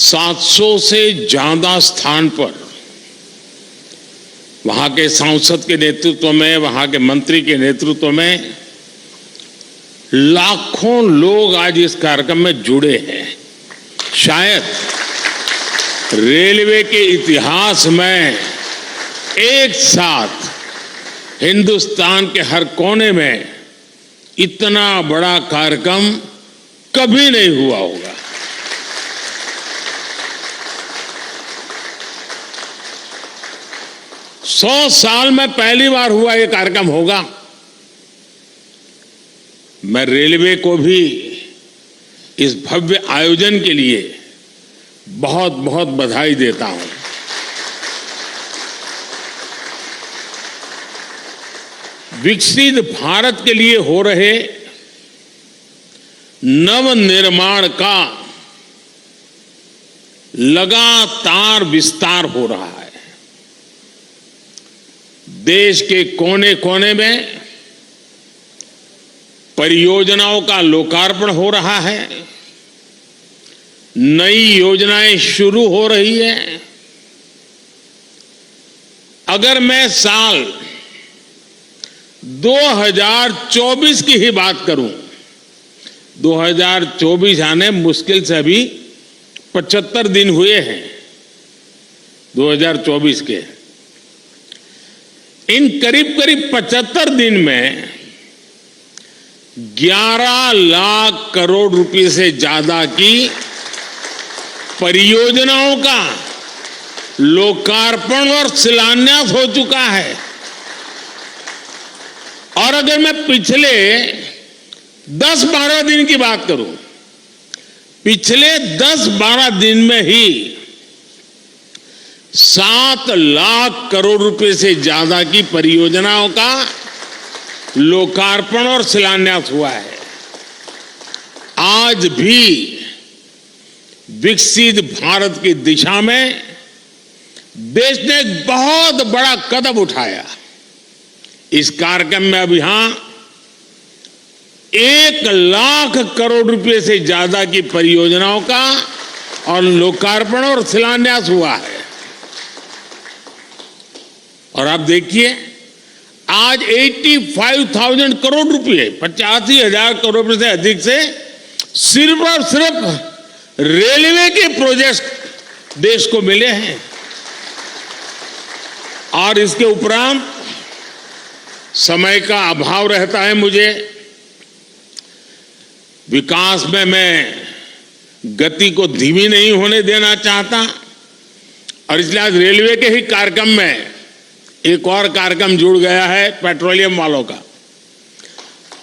700 से ज्यादा स्थान पर वहां के सांसद के नेतृत्व में, वहां के मंत्री के नेतृत्व में लाखों लोग आज इस कार्यक्रम में जुड़े हैं। शायद रेलवे के इतिहास में एक साथ हिंदुस्तान के हर कोने में इतना बड़ा कार्यक्रम कभी नहीं हुआ होगा। सौ साल में पहली बार हुआ यह कार्यक्रम होगा। मैं रेलवे को भी इस भव्य आयोजन के लिए बहुत बहुत बधाई देता हूं। विकसित भारत के लिए हो रहे नवनिर्माण का लगातार विस्तार हो रहा है। देश के कोने कोने में परियोजनाओं का लोकार्पण हो रहा है, नई योजनाएं शुरू हो रही है। अगर मैं साल 2024 की ही बात करूं, 2024 आने मुश्किल से अभी 75 दिन हुए हैं 2024 के। इन करीब करीब 75 दिन में 11 लाख करोड़ रुपए से ज्यादा की परियोजनाओं का लोकार्पण और शिलान्यास हो चुका है। और अगर मैं पिछले 10-12 दिन की बात करूं, पिछले 10-12 दिन में ही 7 लाख करोड़ रुपए से ज्यादा की परियोजनाओं का लोकार्पण और शिलान्यास हुआ है। आज भी विकसित भारत की दिशा में देश ने एक बहुत बड़ा कदम उठाया। इस कार्यक्रम में अब यहां 1 लाख करोड़ रुपए से ज्यादा की परियोजनाओं का और लोकार्पण और शिलान्यास हुआ है। और आप देखिए, आज 85,000 करोड़ रुपए, 85,000 करोड़ रुपए से अधिक से सिर्फ और सिर्फ रेलवे के प्रोजेक्ट देश को मिले हैं। और इसके उपरांत समय का अभाव रहता है मुझे, विकास में मैं गति को धीमी नहीं होने देना चाहता, और इसलिए आज रेलवे के ही कार्यक्रम में एक और कार्यक्रम जुड़ गया है पेट्रोलियम वालों का।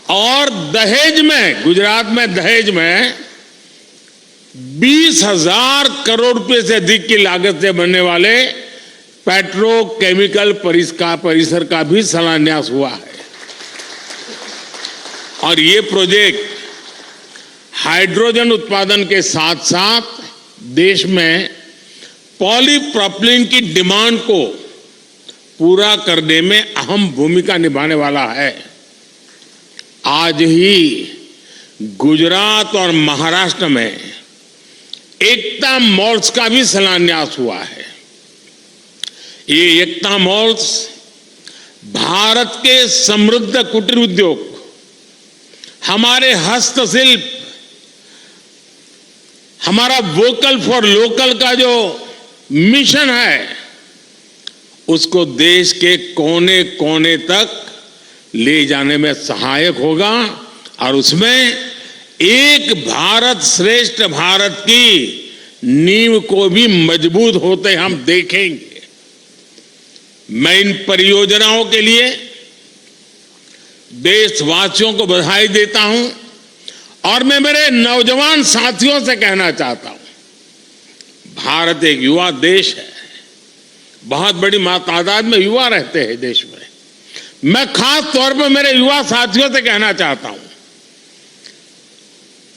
और दहेज में, गुजरात में दहेज में 20,000 करोड़ रुपए से अधिक की लागत से बनने वाले पेट्रोकेमिकल परिसर का भी शिलान्यास हुआ है। और ये प्रोजेक्ट हाइड्रोजन उत्पादन के साथ साथ देश में पॉलीप्रोपिलीन की डिमांड को पूरा करने में अहम भूमिका निभाने वाला है। आज ही गुजरात और महाराष्ट्र में एकता मॉल्स का भी शिलान्यास हुआ है। ये एकता मॉल्स भारत के समृद्ध कुटीर उद्योग, हमारे हस्तशिल्प, हमारा वोकल फॉर लोकल का जो मिशन है, उसको देश के कोने कोने तक ले जाने में सहायक होगा। और उसमें एक भारत श्रेष्ठ भारत की नींव को भी मजबूत होते हम देखेंगे। मैं इन परियोजनाओं के लिए देशवासियों को बधाई देता हूं, और मैं मेरे नौजवान साथियों से कहना चाहता हूं, भारत एक युवा देश है, बहुत बड़ी तादाद में युवा रहते हैं देश में। मैं खास तौर पर मेरे युवा साथियों से कहना चाहता हूं,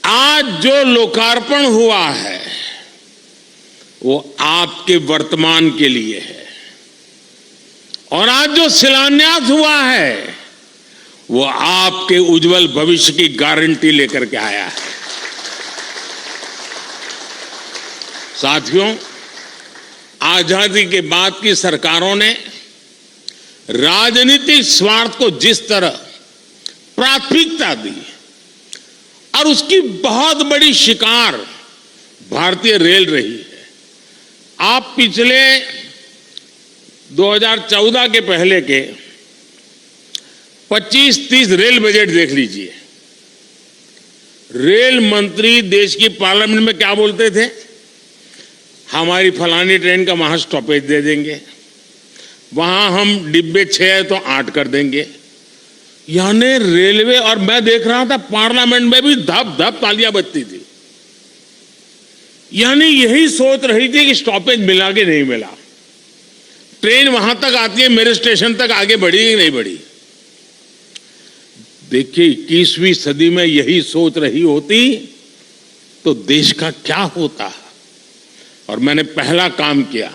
आज जो लोकार्पण हुआ है वो आपके वर्तमान के लिए है, और आज जो शिलान्यास हुआ है वो आपके उज्जवल भविष्य की गारंटी लेकर के आया है। साथियों, आजादी के बाद की सरकारों ने राजनीतिक स्वार्थ को जिस तरह प्राथमिकता दी और उसकी बहुत बड़ी शिकार भारतीय रेल रही है। आप पिछले 2014 के पहले के 25-30 रेल बजट देख लीजिए। रेल मंत्री देश की पार्लियामेंट में क्या बोलते थे? हमारी फलानी ट्रेन का वहां स्टॉपेज दे देंगे, वहां हम डिब्बे 6 है तो 8 कर देंगे। यानी रेलवे, और मैं देख रहा था पार्लियामेंट में भी धप धप तालियां बजती थी। यानी यही सोच रही थी कि स्टॉपेज मिला कि नहीं मिला, ट्रेन वहां तक आती है, मेरे स्टेशन तक आगे बढ़ी कि नहीं बढ़ी। देखिए 21वीं सदी में यही सोच रही होती तो देश का क्या होता। और मैंने पहला काम किया,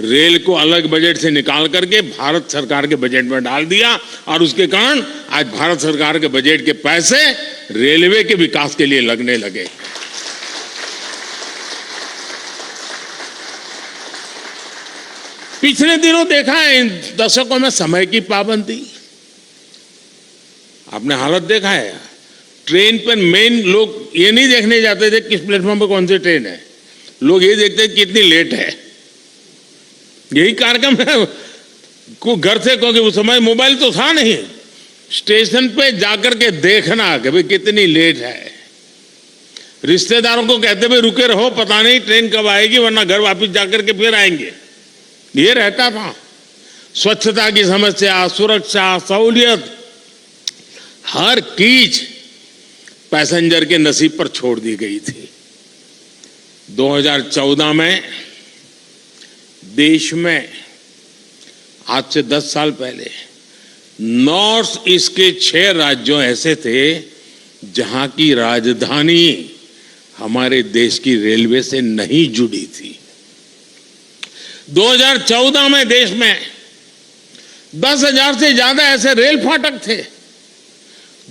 रेल को अलग बजट से निकाल करके भारत सरकार के बजट में डाल दिया और उसके कारण आज भारत सरकार के बजट के पैसे रेलवे के विकास के लिए लगने लगे। पिछले दिनों देखा है इन दशकों में समय की पाबंदी, आपने हालत देखा है। ट्रेन पर मेन लोग ये नहीं देखने जाते थे किस प्लेटफॉर्म पर कौन सी ट्रेन है, लोग ये देखते हैं कितनी लेट है। यही कार्यक्रम है को घर से, क्योंकि उस समय मोबाइल तो था नहीं, स्टेशन पे जाकर के देखना कि भाई कितनी लेट है। रिश्तेदारों को कहते भाई रुके रहो, पता नहीं ट्रेन कब आएगी, वरना घर वापस जाकर के फिर आएंगे। ये रहता था। स्वच्छता की समस्या, सुरक्षा, सहूलियत, हर चीज पैसेंजर के नसीब पर छोड़ दी गई थी। 2014 में देश में आज से 10 साल पहले नॉर्थ ईस्ट के 6 राज्यों ऐसे थे जहां की राजधानी हमारे देश की रेलवे से नहीं जुड़ी थी। 2014 में देश में 10,000 से ज्यादा ऐसे रेल फाटक थे,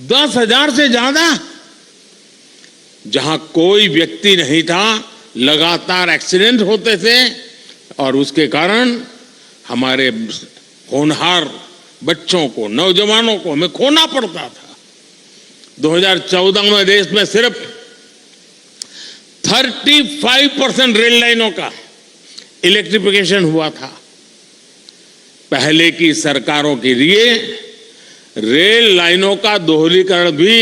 10,000 से ज्यादा, जहां कोई व्यक्ति नहीं था, लगातार एक्सीडेंट होते थे और उसके कारण हमारे होनहार बच्चों को, नौजवानों को हमें खोना पड़ता था। 2014 में देश में सिर्फ 35% रेल लाइनों का इलेक्ट्रिफिकेशन हुआ था। पहले की सरकारों के लिए रेल लाइनों का दोहरीकरण भी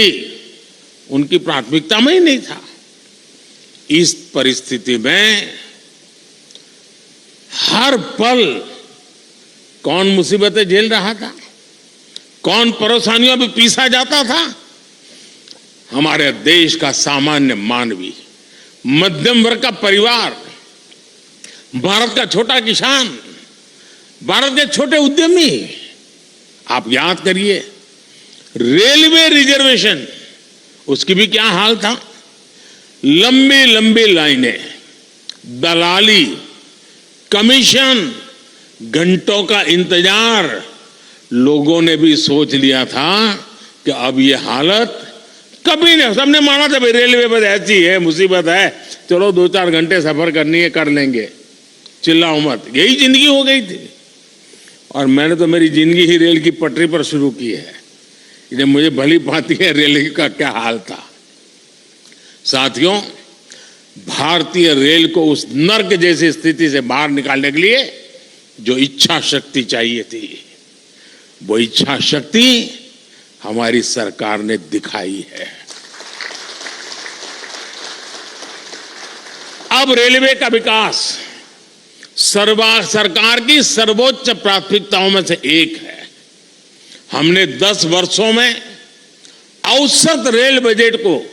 उनकी प्राथमिकता में ही नहीं था। इस परिस्थिति में हर पल कौन मुसीबतें झेल रहा था, कौन परेशानियों में पीसा जाता था? हमारे देश का सामान्य मानवी, मध्यम वर्ग का परिवार, भारत का छोटा किसान, भारत के छोटे उद्यमी। आप याद करिए रेलवे रिजर्वेशन, उसकी भी क्या हाल था। लंबी लंबी लाइनें, दलाली, कमीशन, घंटों का इंतजार। लोगों ने भी सोच लिया था कि अब ये हालत कभी नहीं, सबने माना था भाई रेलवे पर ऐसी है, मुसीबत है, चलो 2-4 घंटे सफर करनी है कर लेंगे, चिल्लाओ मत। यही जिंदगी हो गई थी। और मैंने तो मेरी जिंदगी ही रेल की पटरी पर शुरू की है, इसलिए मुझे भली भांति है रेल का क्या हाल था। साथियों, भारतीय रेल को उस नर्क जैसी स्थिति से बाहर निकालने के लिए जो इच्छा शक्ति चाहिए थी, वो इच्छा शक्ति हमारी सरकार ने दिखाई है। अब रेलवे का विकास सरकार की सर्वोच्च प्राथमिकताओं में से एक है। हमने 10 वर्षों में औसत रेल बजट को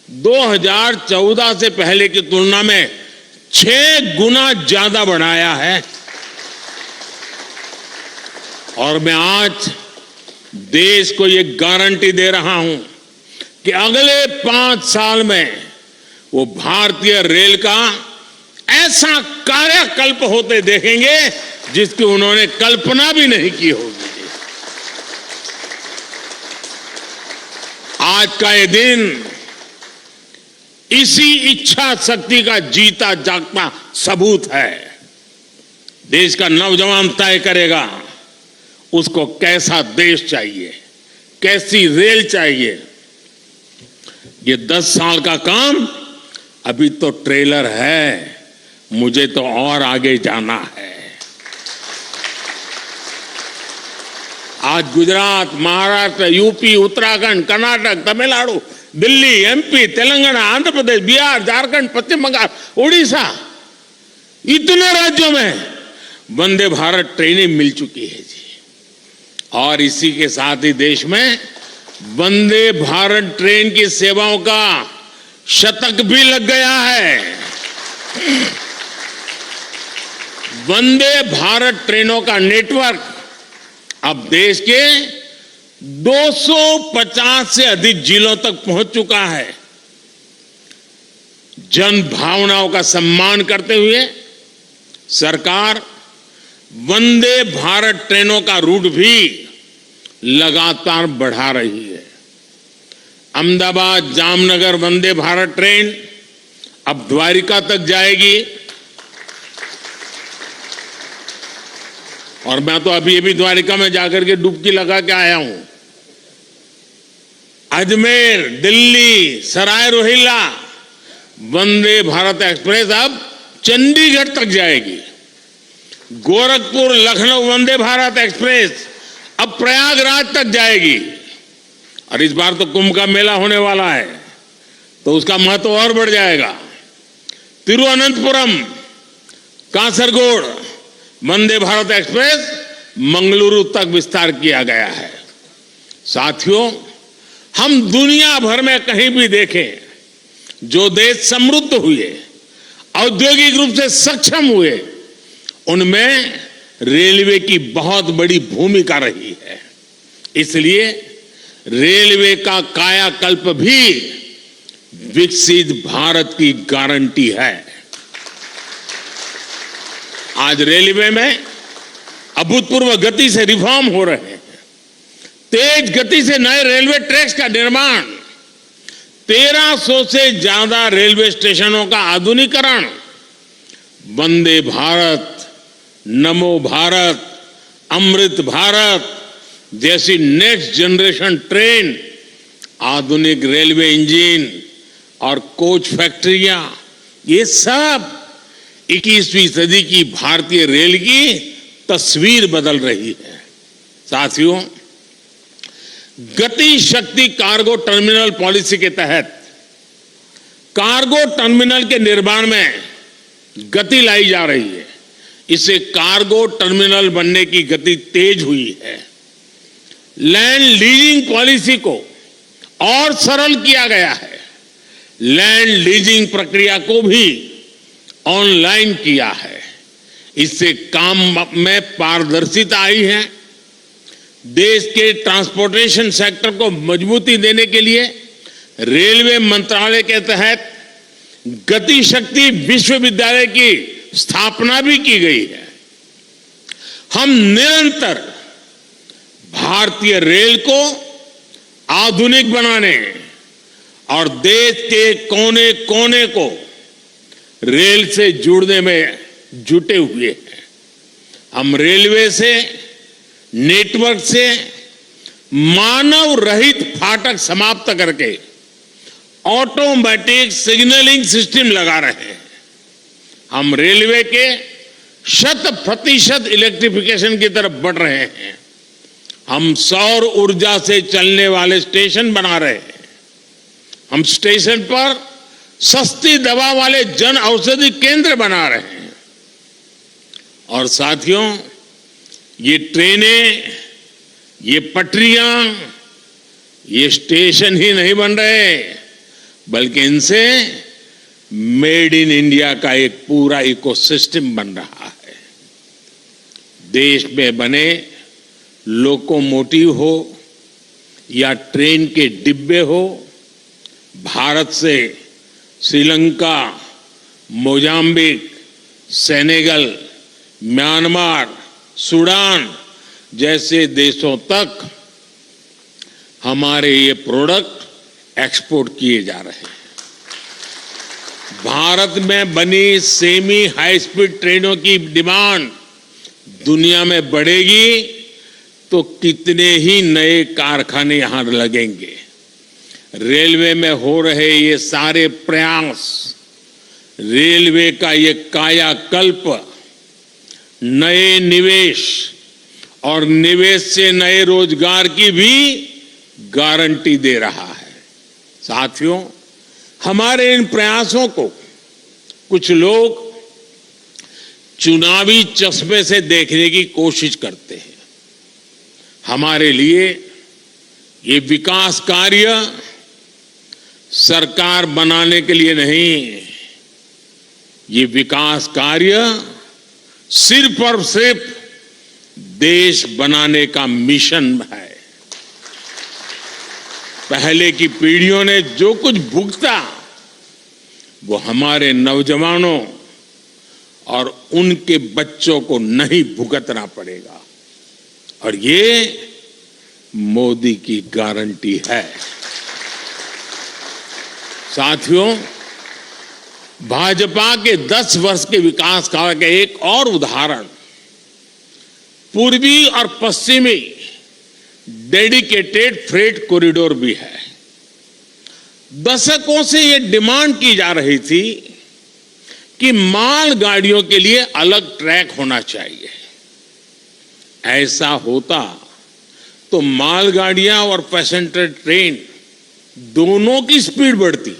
2014 से पहले की तुलना में 6 गुना ज्यादा बढ़ाया है। और मैं आज देश को ये गारंटी दे रहा हूं कि अगले 5 साल में वो भारतीय रेल का ऐसा कार्यकल्प होते देखेंगे जिसकी उन्होंने कल्पना भी नहीं की होगी। आज का ये दिन इसी इच्छा शक्ति का जीता जागता सबूत है। देश का नौजवान तय करेगा उसको कैसा देश चाहिए, कैसी रेल चाहिए। ये 10 साल का काम अभी तो ट्रेलर है, मुझे तो और आगे जाना है। आज गुजरात, महाराष्ट्र, यूपी, उत्तराखंड, कर्नाटक, तमिलनाडु, दिल्ली, एमपी, तेलंगाना, आंध्र प्रदेश, बिहार, झारखंड, पश्चिम बंगाल, उड़ीसा, इतने राज्यों में वंदे भारत ट्रेनें मिल चुकी है जी। और इसी के साथ ही देश में वंदे भारत ट्रेन की सेवाओं का शतक भी लग गया है। वंदे भारत ट्रेनों का नेटवर्क अब देश के 250 से अधिक जिलों तक पहुंच चुका है। जन भावनाओं का सम्मान करते हुए सरकार वंदे भारत ट्रेनों का रूट भी लगातार बढ़ा रही है। अहमदाबाद जामनगर वंदे भारत ट्रेन अब द्वारिका तक जाएगी। और मैं तो अभी द्वारिका में जाकर के डुबकी लगा के आया हूं। अजमेर, दिल्ली, सराय रोहिल्ला वंदे भारत एक्सप्रेस अब चंडीगढ़ तक जाएगी। गोरखपुर लखनऊ वंदे भारत एक्सप्रेस अब प्रयागराज तक जाएगी। और इस बार तो कुंभ का मेला होने वाला है तो उसका महत्व और बढ़ जाएगा। तिरुवनंतपुरम, कासरगोड वंदे भारत एक्सप्रेस मंगलुरु तक विस्तार किया गया है। साथियों, हम दुनिया भर में कहीं भी देखें, जो देश समृद्ध हुए, औद्योगिक रूप से सक्षम हुए, उनमें रेलवे की बहुत बड़ी भूमिका रही है। इसलिए रेलवे का कायाकल्प भी विकसित भारत की गारंटी है। आज रेलवे में अभूतपूर्व गति से रिफॉर्म हो रहे हैं। तेज गति से नए रेलवे ट्रैक्स का निर्माण, 1300 से ज्यादा रेलवे स्टेशनों का आधुनिकीकरण, वंदे भारत, नमो भारत, अमृत भारत जैसी नेक्स्ट जनरेशन ट्रेन, आधुनिक रेलवे इंजन और कोच फैक्ट्रियां, ये सब 21वीं सदी की भारतीय रेल की तस्वीर बदल रही है। साथियों, गति शक्ति कार्गो टर्मिनल पॉलिसी के तहत कार्गो टर्मिनल के निर्माण में गति लाई जा रही है। इससे कार्गो टर्मिनल बनने की गति तेज हुई है। लैंड लीजिंग पॉलिसी को और सरल किया गया है। लैंड लीजिंग प्रक्रिया को भी ऑनलाइन किया है। इससे काम में पारदर्शिता आई है। देश के ट्रांसपोर्टेशन सेक्टर को मजबूती देने के लिए रेलवे मंत्रालय के तहत गति शक्ति विश्वविद्यालय की स्थापना भी की गई है। हम निरंतर भारतीय रेल को आधुनिक बनाने और देश के कोने कोने को रेल से जोड़ने में जुटे हुए हैं। हम रेलवे से, नेटवर्क से मानव रहित फाटक समाप्त करके ऑटोमेटिक सिग्नलिंग सिस्टम लगा रहे हैं। हम रेलवे के 100% इलेक्ट्रिफिकेशन की तरफ बढ़ रहे हैं। हम सौर ऊर्जा से चलने वाले स्टेशन बना रहे हैं। हम स्टेशन पर सस्ती दवा वाले जन औषधि केंद्र बना रहे हैं। और साथियों, ये ट्रेनें, ये पटरियां, ये स्टेशन ही नहीं बन रहे, बल्कि इनसे मेड इन इंडिया का एक पूरा इकोसिस्टम बन रहा है। देश में बने लोकोमोटिव हो या ट्रेन के डिब्बे हो, भारत से Sri Lanka, Mozambique, Senegal, Myanmar, Sudan जैसे देशों तक हमारे ये प्रोडक्ट एक्सपोर्ट किए जा रहे हैं। भारत में बनी सेमी हाई स्पीड ट्रेनों की डिमांड दुनिया में बढ़ेगी तो कितने ही नए कारखाने यहां लगेंगे। रेलवे में हो रहे ये सारे प्रयास, रेलवे का ये कायाकल्प नए निवेश और निवेश से नए रोजगार की भी गारंटी दे रहा है। साथियों, हमारे इन प्रयासों को कुछ लोग चुनावी चश्मे से देखने की कोशिश करते हैं। हमारे लिए ये विकास कार्य सरकार बनाने के लिए नहीं, ये विकास कार्य सिर्फ और सिर्फ देश बनाने का मिशन है। पहले की पीढ़ियों ने जो कुछ भुगता वो हमारे नौजवानों और उनके बच्चों को नहीं भुगतना पड़ेगा, और ये मोदी की गारंटी है। साथियों, भाजपा के 10 वर्ष के विकास का एक और उदाहरण पूर्वी और पश्चिमी डेडिकेटेड फ्रेट कॉरिडोर भी है। दशकों से यह डिमांड की जा रही थी कि माल गाड़ियों के लिए अलग ट्रैक होना चाहिए। ऐसा होता तो मालगाड़ियां और पैसेंजर ट्रेन दोनों की स्पीड बढ़ती।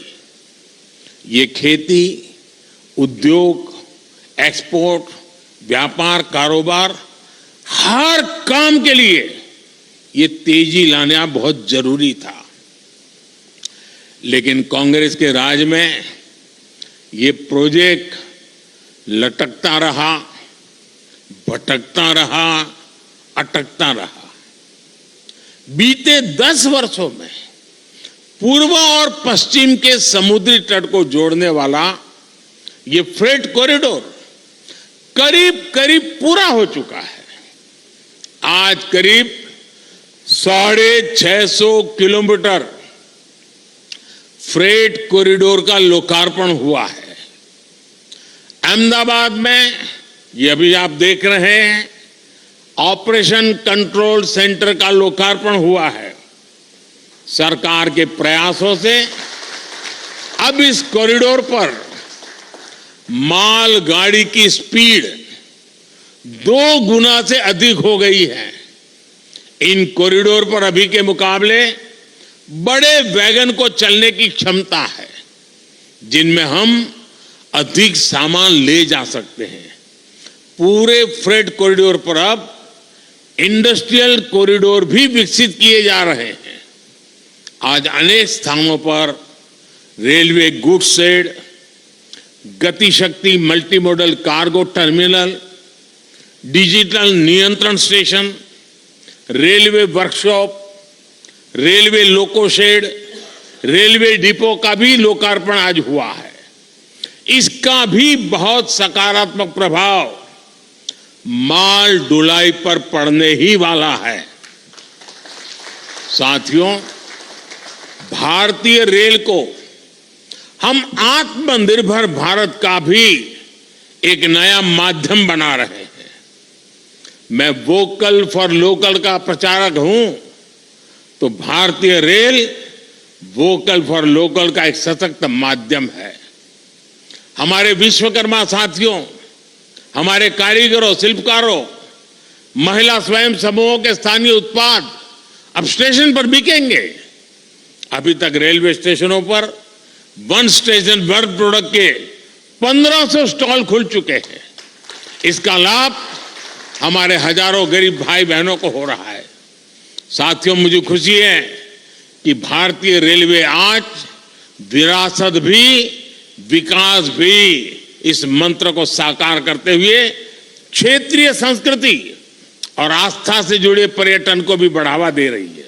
ये खेती, उद्योग, एक्सपोर्ट, व्यापार, कारोबार, हर काम के लिए ये तेजी लाना बहुत जरूरी था। लेकिन कांग्रेस के राज में ये प्रोजेक्ट लटकता रहा, भटकता रहा, अटकता रहा। बीते 10 वर्षों में पूर्व और पश्चिम के समुद्री तट को जोड़ने वाला ये फ्रेट कॉरिडोर करीब करीब पूरा हो चुका है। आज करीब 650 किलोमीटर फ्रेट कॉरिडोर का लोकार्पण हुआ है। अहमदाबाद में ये अभी आप देख रहे हैं ऑपरेशन कंट्रोल सेंटर का लोकार्पण हुआ है। सरकार के प्रयासों से अब इस कॉरिडोर पर माल गाड़ी की स्पीड 2 गुना से अधिक हो गई है। इन कॉरिडोर पर अभी के मुकाबले बड़े वैगन को चलने की क्षमता है, जिनमें हम अधिक सामान ले जा सकते हैं। पूरे फ्रेट कॉरिडोर पर अब इंडस्ट्रियल कॉरिडोर भी विकसित किए जा रहे हैं। आज अनेक स्थानों पर railway goods shed, Gati Shakti multi modal cargo terminal, digital नियंत्रण station, railway workshop, railway loco shed, railway depot का भी लोकार्पण आज हुआ है। इसका भी बहुत सकारात्मक प्रभाव माल ढुलाई पर पड़ने ही वाला है। साथियों, भारतीय रेल को हम आत्मनिर्भर भारत का भी एक नया माध्यम बना रहे हैं। मैं वोकल फॉर लोकल का प्रचारक हूं, तो भारतीय रेल वोकल फॉर लोकल का एक सशक्त माध्यम है। हमारे विश्वकर्मा साथियों, हमारे कारीगरों, शिल्पकारों, महिला स्वयं समूहों के स्थानीय उत्पाद अब स्टेशन पर बिकेंगे। अभी तक रेलवे स्टेशनों पर वन स्टेशन वर्क प्रोडक्ट के 1500 स्टॉल खुल चुके हैं। इसका लाभ हमारे हजारों गरीब भाई बहनों को हो रहा है। साथियों, मुझे खुशी है कि भारतीय रेलवे आज विरासत भी विकास भी इस मंत्र को साकार करते हुए क्षेत्रीय संस्कृति और आस्था से जुड़े पर्यटन को भी बढ़ावा दे रही है।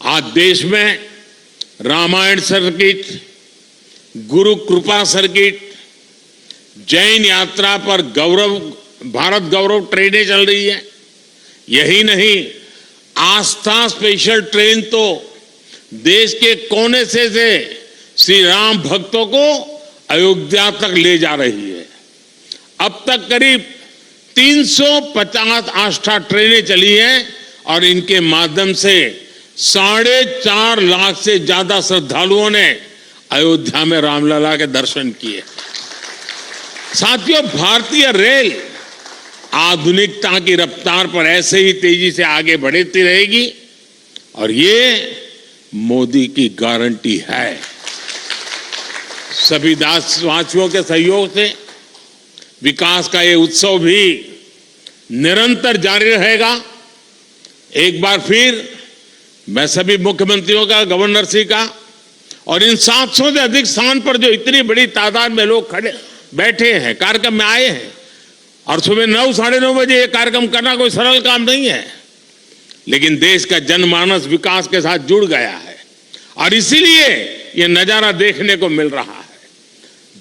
आज देश में रामायण सर्किट, गुरु कृपा सर्किट, जैन यात्रा पर भारत गौरव ट्रेनें चल रही है। यही नहीं, आस्था स्पेशल ट्रेन तो देश के कोने से श्री राम भक्तों को अयोध्या तक ले जा रही है। अब तक करीब 350 आस्था ट्रेनें चली हैं और इनके माध्यम से 4.5 लाख से ज्यादा श्रद्धालुओं ने अयोध्या में रामलला के दर्शन किए। साथियों, भारतीय रेल आधुनिकता की रफ्तार पर ऐसे ही तेजी से आगे बढ़ती रहेगी और ये मोदी की गारंटी है। सभी देशवासियों के सहयोग से विकास का ये उत्सव भी निरंतर जारी रहेगा। एक बार फिर मैं सभी मुख्यमंत्रियों का, गवर्नर श्री का और इन 700 से अधिक स्थान पर जो इतनी बड़ी तादाद में लोग खड़े बैठे हैं, कार्यक्रम में आए हैं, और सुबह 9 साढ़े 9 बजे ये कार्यक्रम करना कोई सरल काम नहीं है, लेकिन देश का जनमानस विकास के साथ जुड़ गया है और इसीलिए ये नजारा देखने को मिल रहा है।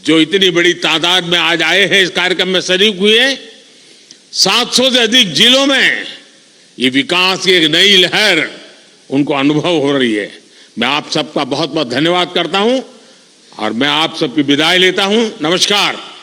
जो इतनी बड़ी तादाद में आज आए हैं, इस कार्यक्रम में शरीक हुए, 700 से अधिक जिलों में ये विकास की एक नई लहर उनको अनुभव हो रही है। मैं आप सबका बहुत बहुत धन्यवाद करता हूं और मैं आप सबकी विदाई लेता हूं। नमस्कार।